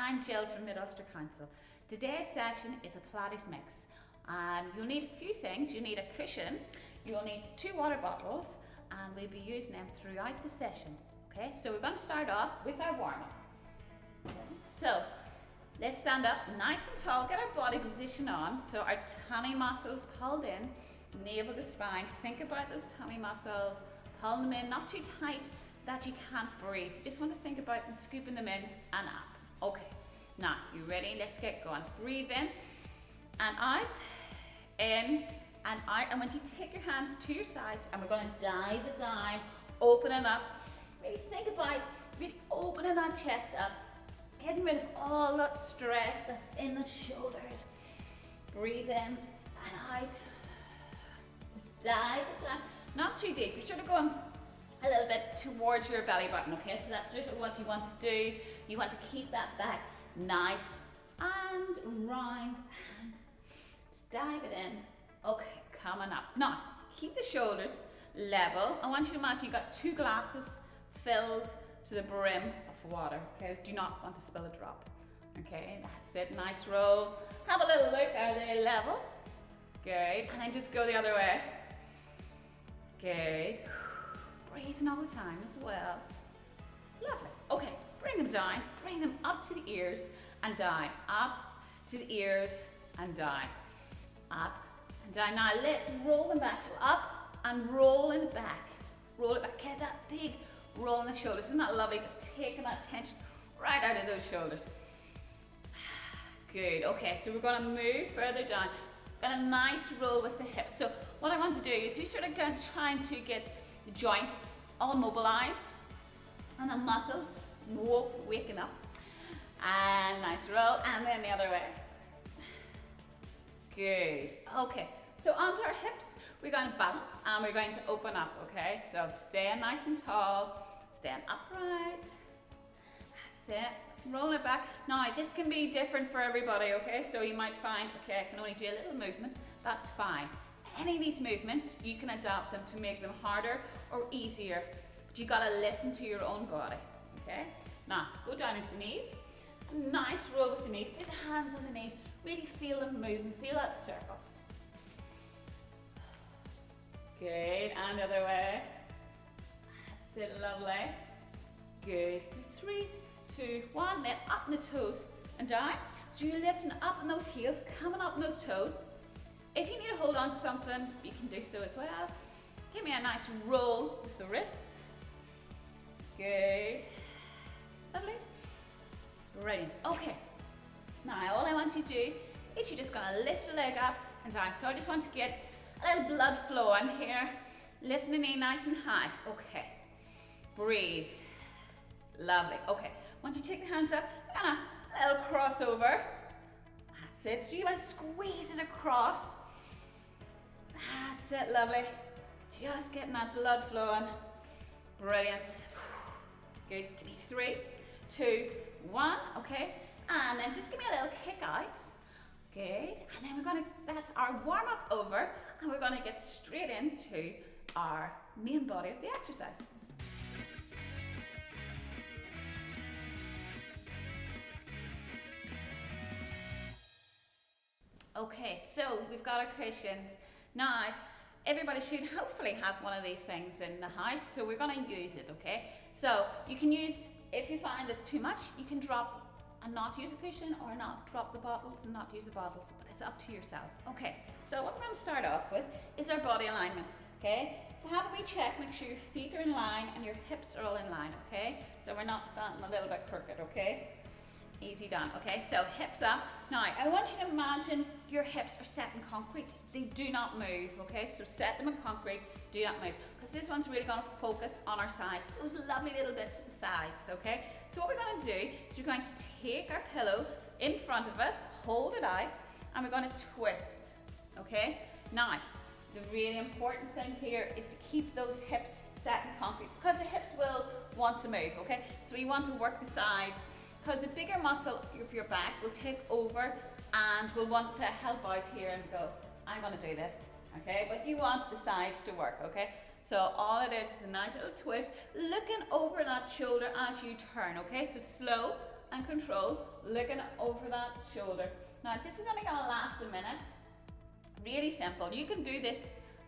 I'm Jill from Mid-Ulster Council. Today's session is a Pilates mix. You'll need a few things. You'll need a cushion, you'll need 2 water bottles, and we'll be using them throughout the session. Okay, so we're going to start off with our warm-up. So let's stand up nice and tall, get our body position on, so our tummy muscles pulled in, navel to spine. Think about those tummy muscles, pull them in, not too tight that you can't breathe. You just want to think about them, scooping them in and up. Okay, now you ready? Let's get going. Breathe in and out, in and out. And when you take your hands to your sides, and we're going to dive it down, opening up. Really think about really opening that chest up, getting rid of all that stress that's in the shoulders. Breathe in and out. Just dive it down. Not too deep. You're sort of going a little bit towards your belly button, okay? So that's sort of what you want to do. You want to keep that back nice and round and just dive it in. Okay, coming up. Now, keep the shoulders level. I want you to imagine you've got 2 glasses filled to the brim of water, okay? Do not want to spill a drop, okay? That's it, nice roll. Have a little look, are they level? Good, and then just go the other way. Good. Breathing all the time as well. Lovely. Okay, bring them down, bring them up to the ears and down. Up to the ears and down. Up and down. Now let's roll them back. So up and roll it back. Roll it back. Get that big roll in the shoulders. Isn't that lovely? Just taking that tension right out of those shoulders. Good. Okay, so we're going to move further down. Got a nice roll with the hips. So what I want to do is we sort of go trying to get the joints all mobilized and the muscles waking up. And nice roll, and then the other way. Good. Okay, so onto our hips, we're going to balance and we're going to open up, okay? So stand nice and tall, stand upright. That's it. Roll it back. Now, this can be different for everybody, okay? So you might find, okay, I can only do a little movement. That's fine. Any of these movements, you can adapt them to make them harder or easier. But you gotta listen to your own body, okay? Now, go down into the knees. Nice roll with the knees. Put the hands on the knees. Really feel them moving. Feel that circles. Good, and the other way. That's it, lovely. Good. 3, 2, 1. Then up in the toes and down. So you're lifting up in those heels, coming up in those toes. If you need to hold on to something, you can do so as well. Give me a nice roll with the wrists. Good. Lovely. Brilliant. Okay. Now all I want you to do is you're just going to lift the leg up and down. So I just want to get a little blood flowing here. Lifting the knee nice and high. Okay. Breathe. Lovely. Okay. Once you take the hands up, kind of a little crossover. That's it. So you want to squeeze it across. That's it, lovely. Just getting that blood flowing. Brilliant. Good. Give me 3, 2, 1. Okay. And then just give me a little kick out. Good. And then we're going to, that's our warm up over. And we're going to get straight into our main body of the exercise. Okay, so we've got our cushions. Now, everybody should hopefully have one of these things in the house, so we're going to use it, okay? So you can use, if you find this too much, you can drop and not use a cushion, or not drop the bottles and not use the bottles, but it's up to yourself. Okay, so what we're going to start off with is our body alignment, okay? To have a wee check, make sure your feet are in line and your hips are all in line, okay? So we're not standing a little bit crooked, okay? Easy done. Okay, so hips up. Now, I want you to imagine your hips are set in concrete. They do not move, okay? So set them in concrete, do not move. Because this one's really going to focus on our sides, those lovely little bits at the sides, okay? So what we're going to do is we're going to take our pillow in front of us, hold it out, and we're going to twist, okay? Now, the really important thing here is to keep those hips set in concrete, because the hips will want to move, okay? So we want to work the sides, because the bigger muscle of your back will take over and will want to help out here and go, I'm going to do this, okay? But you want the sides to work, okay? So all it is a nice little twist, looking over that shoulder as you turn, okay? So slow and control, looking over that shoulder. Now this is only going to last a minute. Really simple. You can do this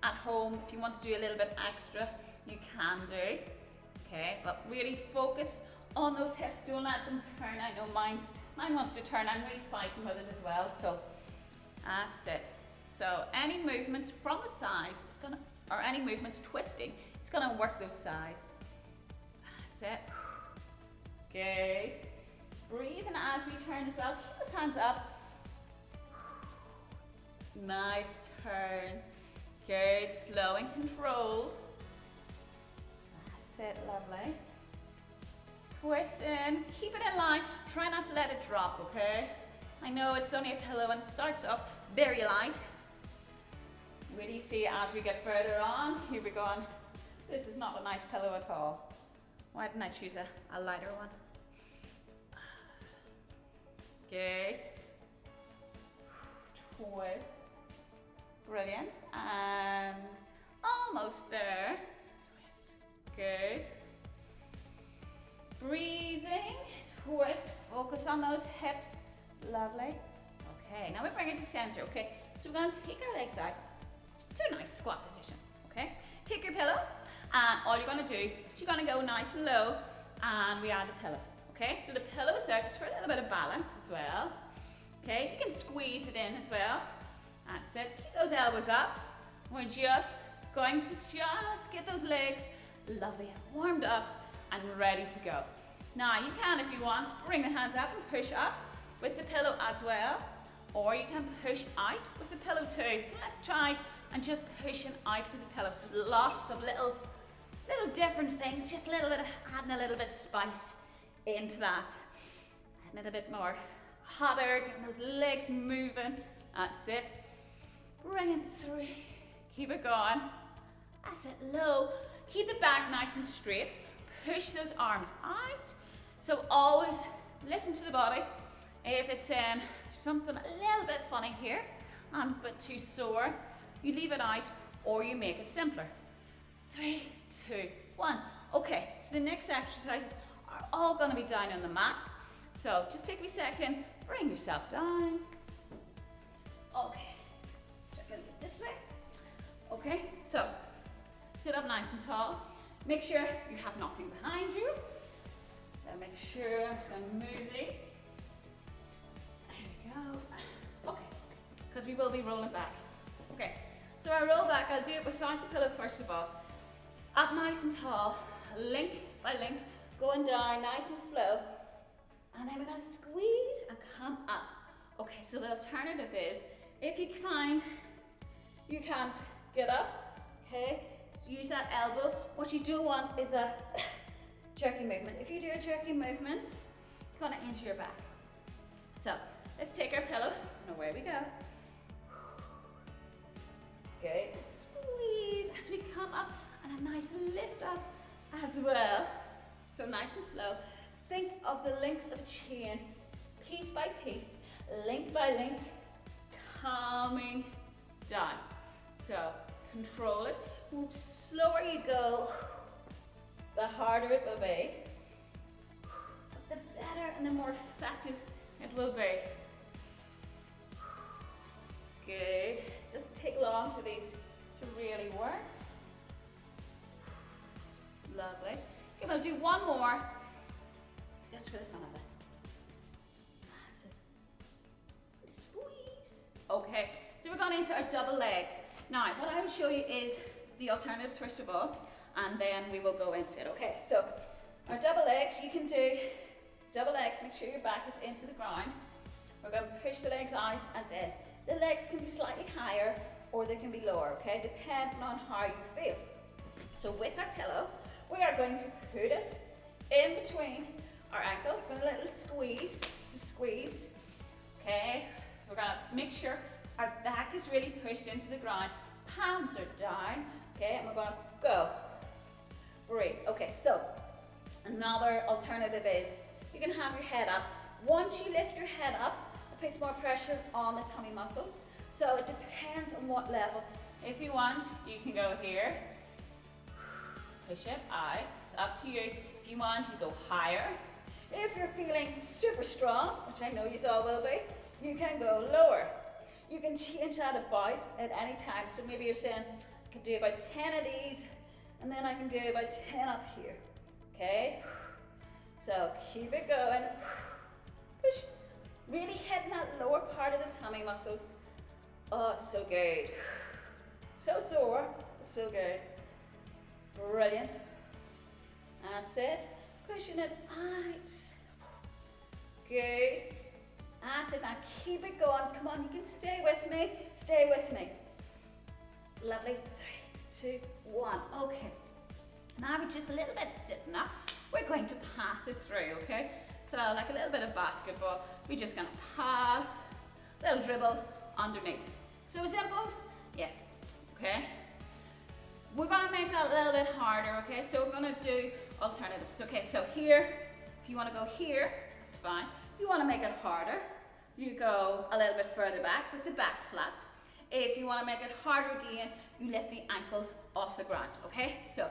at home. If you want to do a little bit extra, you can do. Okay, but really focus on those hips. Don't let them turn. I know mine wants to turn. I'm really fighting with it as well. So that's it. So any movements from the side, or any movements twisting, it's gonna work those sides. That's it. Good. Breathing as we turn as well. Keep those hands up. Nice turn. Good. Slow and controlled. That's it. Lovely. Twist in. Keep it in line. Try not to let it drop, okay? I know it's only a pillow and it starts up very light. Really see as we get further on, here we go on. This is not a nice pillow at all. Why didn't I choose a lighter one? Okay. Twist. Brilliant. And almost there. Twist. Good. Breathing. Twist. Focus on those hips. Lovely. Okay, now we bring it to center, okay? So we're going to take our legs out to a nice squat position, okay? Take your pillow, and all you're going to do is you're going to go nice and low, and we add the pillow, okay? So the pillow is there just for a little bit of balance as well, okay? You can squeeze it in as well. That's it. Keep those elbows up. We're just going to get those legs lovely, warmed up, and ready to go. Now you can, if you want, bring the hands up and push up with the pillow as well, or you can push out with the pillow too. So let's try and just pushing out with the pillow. So lots of little different things, just a little bit of adding a little bit of spice into that. And a bit more hotter, getting those legs moving. That's it. Bring it through. Keep it going. That's it. Low. Keep the back nice and straight. Push those arms out. So always listen to the body. If it's saying something a little bit funny here, but too sore, you leave it out or you make it simpler. 3, 2, 1. Okay, so the next exercises are all going to be down on the mat. So just take a second, bring yourself down. Okay, check it this way. Okay, so sit up nice and tall. Make sure you have nothing behind you. So make sure I'm just going to move these. Okay, because we will be rolling back. Okay, so I roll back. I'll do it without the pillow first of all. Up nice and tall, link by link, going down nice and slow. And then we're going to squeeze and come up. Okay, so the alternative is, if you find you can't get up, okay, so use that elbow. What you don't want is a jerky movement. If you do a jerky movement, you're going to injure your back. So let's take our pillow and away we go. Good. Squeeze as we come up, and a nice lift up as well. So nice and slow. Think of the links of chain, piece by piece, link by link, coming down. So control it. The slower you go, the harder it will be. The better and the more effective it will be. Good. Doesn't take long for these to really work. Lovely. Okay, we'll do one more. Just for the fun of it. That's it. Squeeze. Okay, so we're going into our double legs. Now, what I will show you is the alternatives first of all, and then we will go into it. Okay, so our double legs, you can do double legs. Make sure your back is into the ground. We're going to push the legs out and in. The legs can be slightly higher or they can be lower, okay, depending on how you feel. So with our pillow, we are going to put it in between our ankles, going to let it squeeze, so squeeze, okay. We're going to make sure our back is really pushed into the ground, palms are down, okay, and we're going to go, breathe. Okay, so another alternative is you can have your head up. Once you lift your head up, it puts more pressure on the tummy muscles, so it depends on what level. If you want, you can go here, push it out, it's up to you. If you want, you go higher. If you're feeling super strong, which I know you all will be, you can go lower. You can change that about at any time. So maybe you're saying, I can do about 10 of these, and then I can do about 10 up here. Okay? So keep it going. Push. Really hitting that lower part of the tummy muscles. Oh, so good. So sore, but so good. Brilliant. That's it. Pushing it out. Good. That's it. Now keep it going. Come on, you can stay with me. Stay with me. Lovely. 3, 2, 1. Okay. Now we're just a little bit sitting up. We're going to pass it through, okay? So like a little bit of basketball. We're just going to pass, little dribble underneath. So simple? Yes. Okay? We're going to make that a little bit harder, okay? So we're going to do alternatives. Okay, so here, if you want to go here, it's fine. If you want to make it harder, you go a little bit further back with the back flat. If you want to make it harder again, you lift the ankles off the ground, okay? So,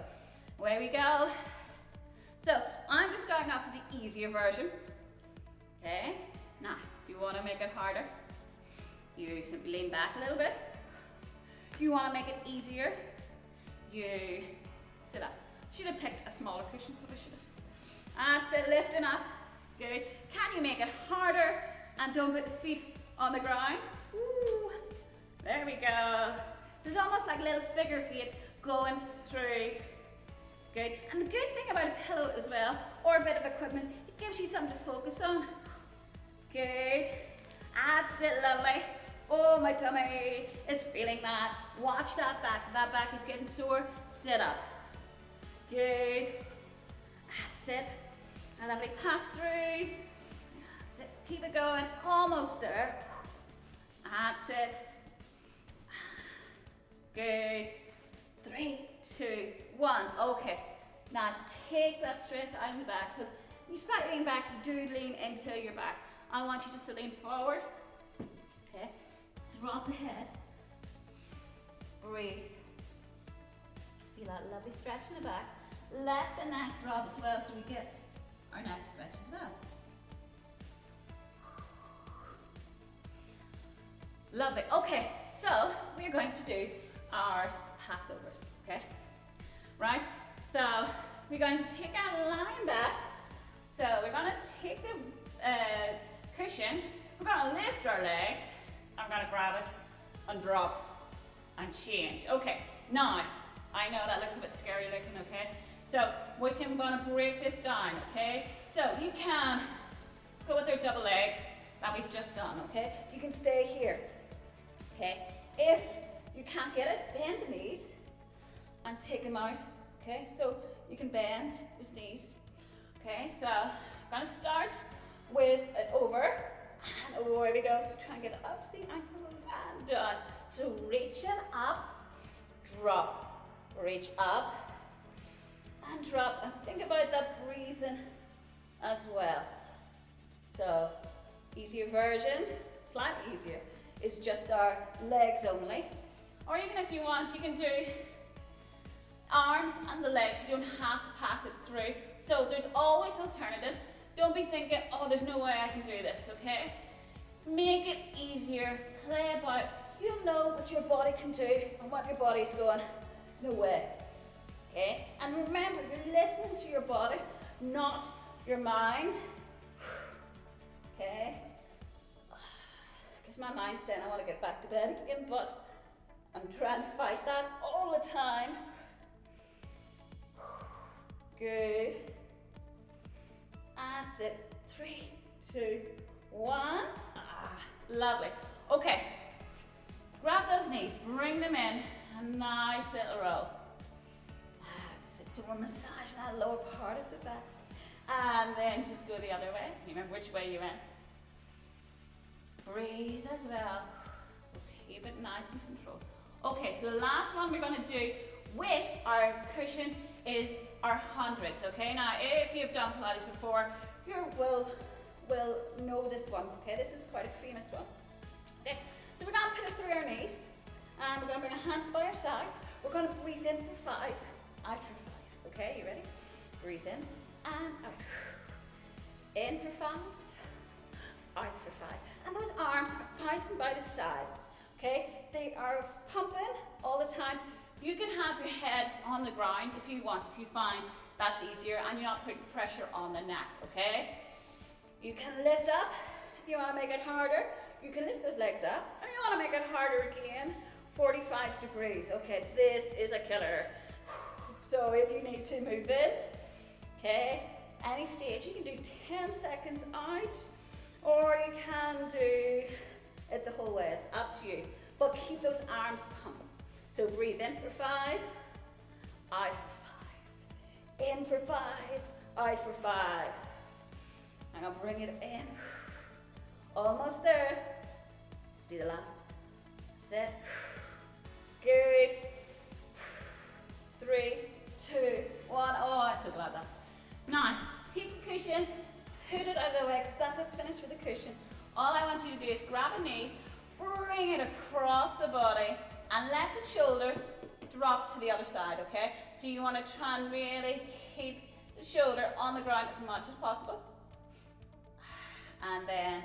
away we go. So, I'm just starting off with the easier version, okay? Now, if you want to make it harder, you simply lean back a little bit. If you want to make it easier, you sit up. Should have picked a smaller cushion, so I should have. That's it, lifting up. Good. Can you make it harder and don't put the feet on the ground? Ooh. There we go. So it's almost like a little figure eight going through. Good. And the good thing about a pillow as well, or a bit of equipment, it gives you something to focus on. Good. That's it, lovely. Oh, my tummy is feeling that. Watch that back. If that back is getting sore, sit up. Good. That's it. And lovely pass-throughs. That's it. Keep it going. Almost there. That's it. Good. 3, 2, 1. Okay. Now to take that stress out of the back, because you slightly lean back, you do lean into your back. I want you just to lean forward. Okay. Drop the head. Breathe. Feel that lovely stretch in the back. Let the neck drop as well so we get our neck stretch as well. Lovely. Okay, so we're going to do our passovers, okay? Right? So we're going to take our line back. So we're going to take the cushion. We're going to lift our legs. I'm going to grab it and drop and change. Okay, now I know that looks a bit scary looking, okay? So we're going to break this down, okay? So you can go with our double legs that we've just done, okay? You can stay here, okay? If you can't get it, bend the knees and take them out, okay? So you can bend those knees, okay? So I'm going to start with an over and away we go. So try and get it up to the ankles and down. So reaching up, drop, reach up and drop, and think about that breathing as well. So easier version, slightly easier, is just our legs only. Or even if you want, you can do arms and the legs. You don't have to pass it through. So there's always alternatives. Don't be thinking, oh, there's no way I can do this, okay? Make it easier, play about. You know what your body can do and what your body's going. There's no way, okay? And remember, you're listening to your body, not your mind, okay? Because my mind's saying I want to get back to bed again, but I'm trying to fight that all the time. Good. That's it. 3, 2, 1. Lovely. Okay. Grab those knees, bring them in. A nice little roll. That's it. So we're massaging that lower part of the back. And then just go the other way. Remember which way you went. Breathe as well. Keep it nice and controlled. Okay, so the last one we're going to do with our cushion is our hundreds, okay? Now, if you've done Pilates before, you will know this one, okay? This is quite a famous one. Okay, so we're going to put it through our knees, and we're going to bring our hands by our sides. We're going to breathe in for 5, out for 5, okay? You ready? Breathe in, and out. In for 5, tighten by the sides, okay? They are pumping all the time. You can have your head on the ground if you want, if you find that's easier and you're not putting pressure on the neck, okay? You can lift up if you want to make it harder. You can lift those legs up and you want to make it harder again. 45 degrees. Okay, this is a killer. So if you need to move in, okay, any stage, you can do 10 seconds out, or you can do it the whole way. It's up to you. But keep those arms pumping. So breathe in for 5, out for 5. In for 5, out for 5. I'm gonna bring it in. Almost there. Let's do the last. That's it. Good. 3, 2, 1. Oh, I'm so glad that's. Now, take a cushion, put it out of the way, because that's us finished with the cushion. All I want you to do is grab a knee, bring it across the body, and let the shoulder drop to the other side, okay? So you want to try and really keep the shoulder on the ground as much as possible. And then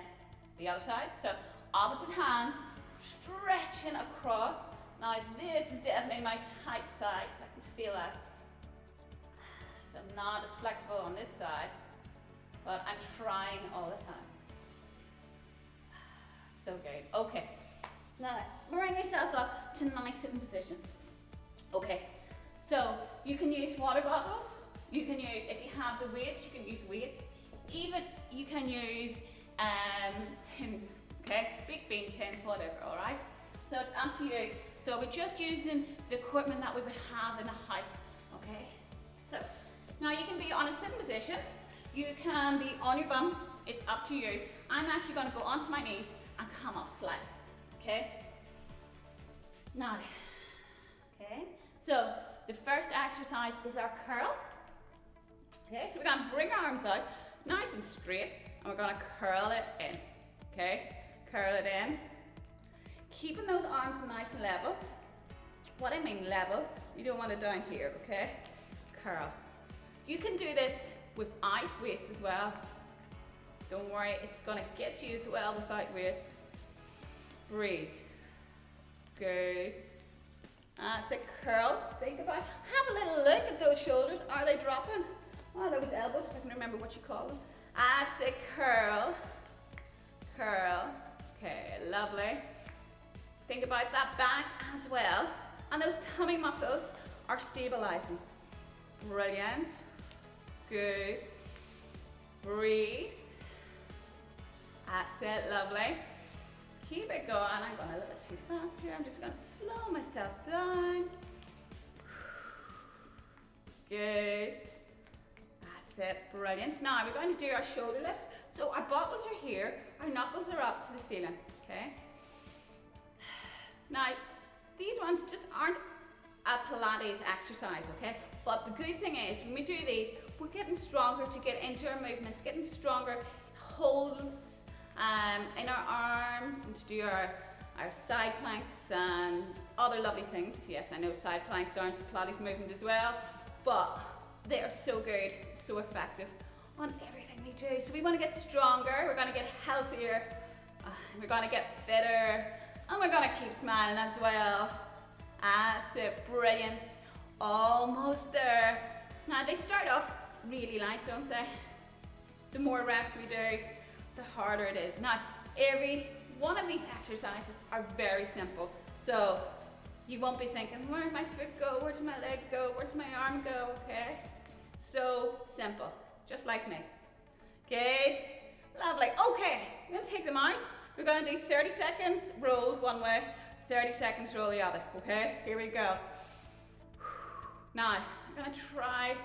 the other side, so opposite hand, stretching across. Now this is definitely my tight side, so I can feel that. So I'm not as flexible on this side, but I'm trying all the time. So good. Okay. Now bring yourself up to nice sitting position. Okay. So you can use water bottles. You can use, if you have the weights, you can use weights. Even you can use tins. Okay. Big bean tins, whatever. All right. So it's up to you. So we're just using the equipment that we would have in the house. Okay. So now you can be on a sitting position. You can be on your bum. It's up to you. I'm actually going to go onto my knees and come up slightly. Okay? Now, okay? So the first exercise is our curl. Okay? So we're going to bring our arms out nice and straight, and we're going to curl it in. Okay? Curl it in. Keeping those arms nice and level. What I mean level, you don't want it down here, okay? Curl. You can do this without weights as well. Don't worry, it's gonna get you as well without weights. Breathe. Good. That's a curl. Think about it. Have a little look at those shoulders. Are they dropping? Oh, those elbows, if I can remember what you call them. That's a curl. Curl. Okay, lovely. Think about that back as well. And those tummy muscles are stabilizing. Brilliant. Good. Breathe. That's it, lovely. Keep it going. I'm going a little bit too fast here. I'm just going to slow myself down. Good. That's it, brilliant. Now we're going to do our shoulder lifts. So our bottles are here, our knuckles are up to the ceiling, okay? Now, these ones just aren't a Pilates exercise, okay? But the good thing is, when we do these, we're getting stronger to get into our movements, getting stronger holds in our arms, and to do our side planks and other lovely things. Yes, I know side planks aren't a Pilates movement as well, but they are so good, so effective on everything we do. So we want to get stronger, we're going to get healthier, we're going to get fitter, and we're going to keep smiling as well. That's it, brilliant. Almost there. Now they start off really light, don't they? The more reps we do, the harder it is. Now, every one of these exercises are very simple. So you won't be thinking, where does my foot go? Where does my leg go? Where does my arm go? Okay? So simple, just like me. Good, lovely. Okay, I'm gonna take them out. We're gonna do 30 seconds, roll one way, 30 seconds, roll the other. Okay, here we go. Now, I'm gonna try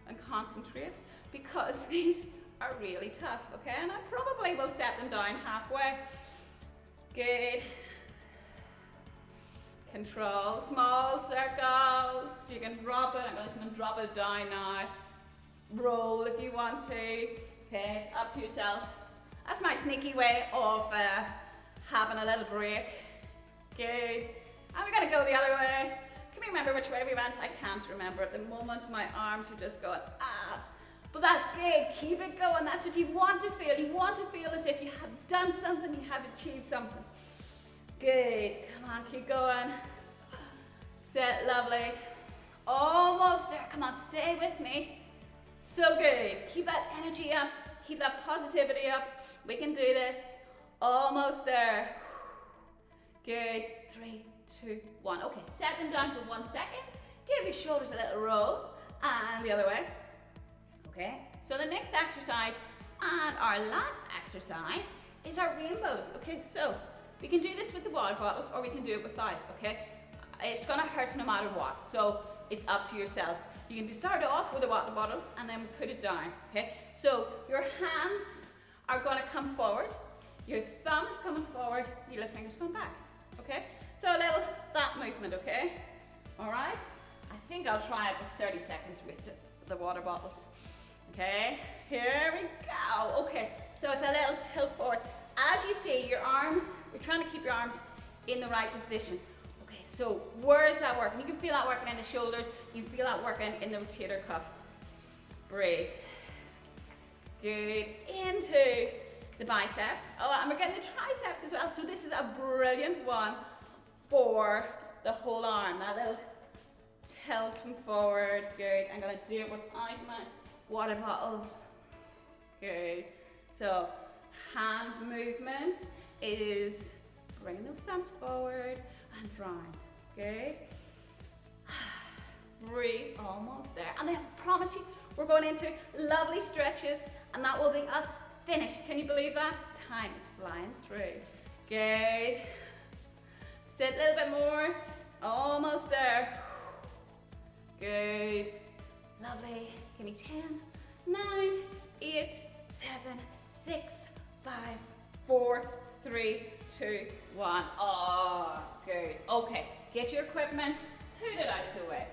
and concentrate because these are really tough, okay? And I probably will set them down halfway. Good. Control, small circles. You can drop it. I'm just gonna drop it down now. Roll if you want to. Okay, it's up to yourself. That's my sneaky way of having a little break. Good. And we're gonna go the other way. Can we remember which way we went? I can't remember at the moment. My arms are just going, ah. But that's good. Keep it going. That's what you want to feel. You want to feel as if you have done something, you have achieved something. Good, come on, keep going. Sit, lovely. Almost there, come on, stay with me. So good, keep that energy up, keep that positivity up. We can do this. Almost there. Good, 3, 2, 1. Okay, set them down for 1 second. Give your shoulders a little roll, and the other way. Okay, so the next exercise and our last exercise is our rainbows. Okay, so we can do this with the water bottles or we can do it without, okay? It's gonna hurt no matter what, so it's up to yourself. You can start off with the water bottles and then put it down, okay? So your hands are gonna come forward, your thumb is coming forward, your little fingers going back, okay? So a little that movement, okay? All right? I think I'll try it for 30 seconds with the water bottles. Okay, here we go. Okay, so it's a little tilt forward. As you see, your arms, we're trying to keep your arms in the right position. Okay, so where is that working? You can feel that working in the shoulders. You can feel that working in the rotator cuff. Breathe. Good. Into the biceps. Oh, and we're getting the triceps as well. So this is a brilliant one for the whole arm. That little tilting forward. Good. I'm going to do it without my water bottles. Good. So hand movement is bringing those thumbs forward and round. Good. Breathe. Almost there. And then I promise you, we're going into lovely stretches, and that will be us finished. Can you believe that? Time is flying through. Good. Sit a little bit more. Almost there. Good. Lovely. Give me 10, 9, 8, 7, 6, 5, 4, 3, 2, 1. Oh, good. Okay, get your equipment, put it out of the way.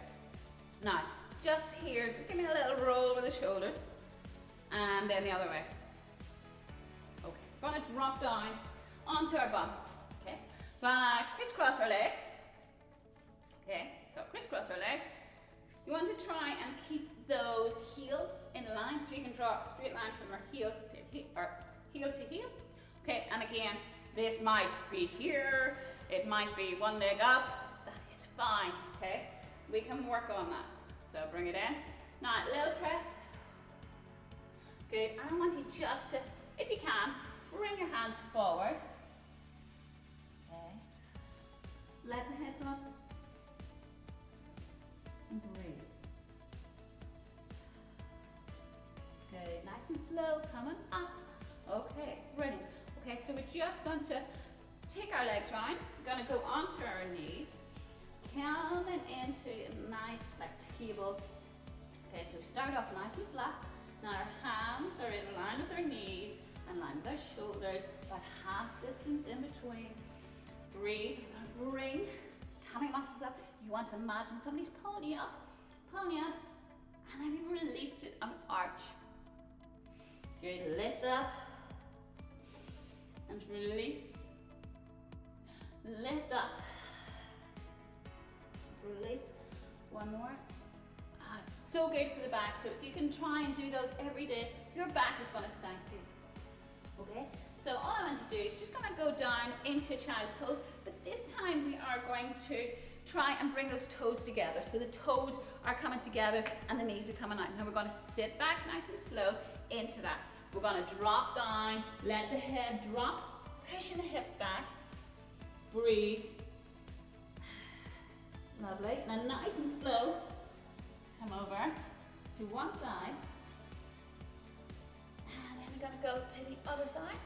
Now, just here, just give me a little roll with the shoulders, and then the other way. Okay, we're gonna drop down onto our bum. Okay, we're gonna crisscross our legs. Okay, so crisscross our legs. You want to try and keep those heels in line, so you can draw a straight line from our heel to heel. Okay, and again, this might be here, it might be one leg up, that is fine, okay? We can work on that. So bring it in. Now, a little press. Good, I want you just to, if you can, bring your hands forward. Okay. Let the head drop. And breathe. Good, nice and slow, coming up. Okay, brilliant. Okay, so we're just going to take our legs round. We're going to go onto our knees, coming into a nice like table. Okay, so we start off nice and flat. Now our hands are in line with our knees and line with our shoulders, about half distance in between. Breathe. We're going to bring tummy muscles up. You want to imagine somebody's pulling you up, and then you release it and arch. Good, lift up and release. Lift up, release. One more. It's so good for the back. So if you can try and do those every day, your back is going to thank you. Okay, so all I want to do is just going to go down into child pose, but this time we are going to try and bring those toes together. So the toes are coming together and the knees are coming out. Now we're going to sit back nice and slow into that. We're going to drop down, let the head drop, pushing the hips back. Breathe. Lovely. Now nice and slow, come over to one side. And then we're going to go to the other side.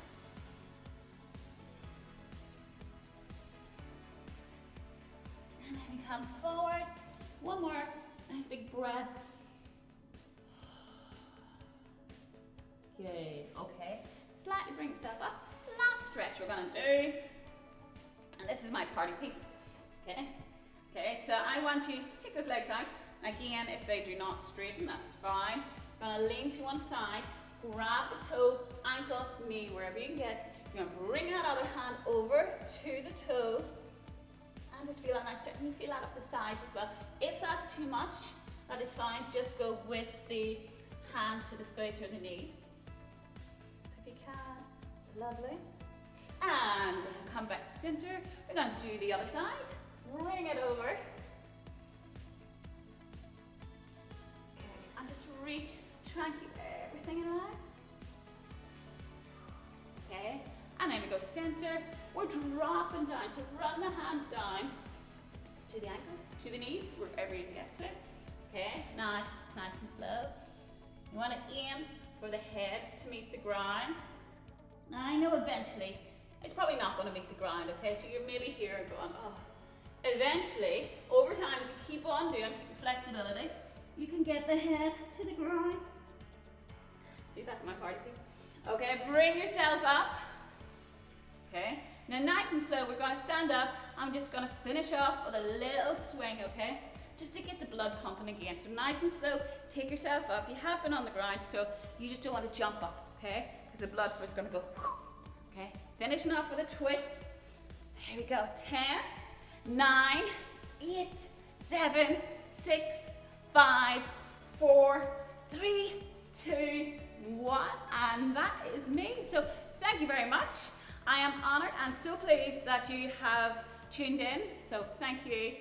And then we come forward. One more nice big breath. Good. Okay. Slightly bring yourself up. Last stretch we're going to do. And this is my party piece. Okay. Okay. So I want you to take those legs out. Again, if they do not straighten, that's fine. I'm going to lean to one side. Grab the toe, ankle, knee, wherever you can get. You're going to bring that other hand over to the toe. And just feel that nice stretch. And you feel that up the sides as well. If that's too much, that is fine. Just go with the hand to the foot or the knee. If you can. Lovely. And and come back to center. We're going to do the other side. Bring it over. Okay, and just reach, try and keep everything in line. Okay, and then we go center. We're dropping down, so run the hands down to the ankles, to the knees, wherever you get to it. Okay, now nice and slow. You want to aim for the head to meet the ground. Now I know eventually it's probably not going to meet the ground, okay? So you're maybe here and going, oh. Eventually, over time, if you keep on doing, keep your flexibility, you can get the head to the ground. See, that's my party piece. Okay, bring yourself up. Okay, now nice and slow, we're going to stand up. I'm just going to finish off with a little swing, okay? Just to get the blood pumping again. So nice and slow, take yourself up. You have been on the ground, so you just don't want to jump up, okay? Because the blood flow is going to go, okay? Finishing off with a twist. Here we go, 10, 9, 8, 7, 6, 5, 4, 3, 2, 1, and that is me. So thank you very much. I am honored and so pleased that you have tuned in. So thank you.